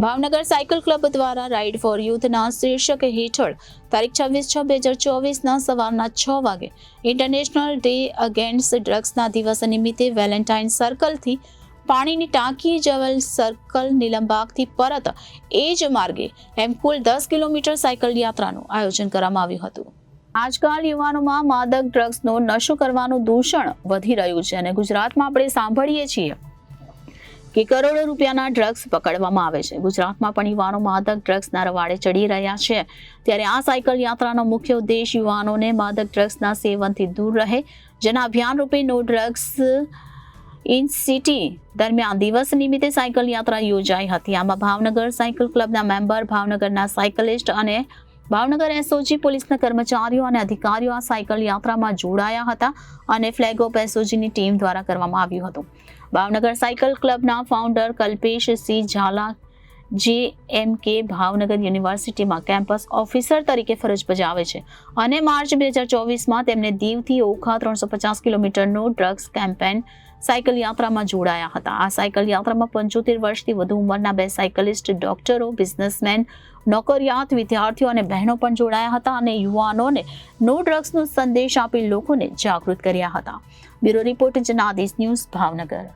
Bhavnagar cycle club દ્વારા ride four યુથના શીર્ષક હેઠળ તારીખ 26/6/2024ના સવારના 6 વાગે ઇન્ટરનેશનલ ડે અગેન્સ્ટ ડ્રગ્સના દિવસ નિમિત્તે વેલેન્ટાઇન સર્કલથી પાણીની ટાંકી જવેલ સર્કલ નીલમબાગથી પરત એ જ માર્ગે એમ કુલ 10 કિલોમીટર સાયકલ યાત્રાનું આયોજન કરવામાં આવ્યું હતું. આજકાલ યુવાનોમાં માદક ડ્રગ્સનો નશો કરવાનું દૂષણ વધી રહ્યું છે અને ગુજરાતમાં આપણે સાંભળીએ છીએ કે કરોડો રૂપિયાના ડ્રગ્સ પકડવામાં આવે છે. ગુજરાતમાં પણ યુવાનો માદક ડ્રગ્સના રવાડે ચડી રહ્યા છે. ત્યારે આ સાયકલ યાત્રાનો મુખ્ય ઉદ્દેશ યુવાનોને માદક ડ્રગ્સના સેવનથી દૂર રહે, જેના અભિયાન રૂપે નો ડ્રગ્સ ઇન સિટી દરમિયાન દિવસ નિમિત્તે સાયકલ યાત્રા યોજાઈ હતી. આમાં ભાવનગર સાયકલ ક્લબના મેમ્બર, ભાવનગરના સાયકલિસ્ટ અને ભાવનગર એસઓજી પોલીસના કર્મચારીઓ અને અધિકારીઓ આ સાયકલ યાત્રામાં જોડાયા હતા અને ફ્લેગ ઓફ એસઓજીની ટીમ દ્વારા કરવામાં આવ્યું હતું. ભાવનગર સાયકલ ક્લબના founder Kalpesh C Zala JMK Bhavnagar યુનિવર્સિટીમાં કેમ્પસ ઓફિસર તરીકે ફરજ બજાવે છે અને માર્ચ 2024માં તેમને દીવથી ઓખા 350 કિલોમીટરનો ડ્રગ્સ કેમ્પેન સાયકલ યાત્રામાં જોડાયા હતા. આ સાયકલ યાત્રામાં 75 વર્ષથી વધુ ઉંમરના 2 સાયકલિસ્ટ, ડોક્ટરો, બિઝનેસમેન, નોકરિયાત, વિદ્યાર્થીઓ અને બહેનો પણ જોડાયા હતા અને યુવાનોને નો ડ્રગ્સનો સંદેશ આપી લોકોને જાગૃત કર્યા હતા. Bureau report Janadesh news Bhavnagar.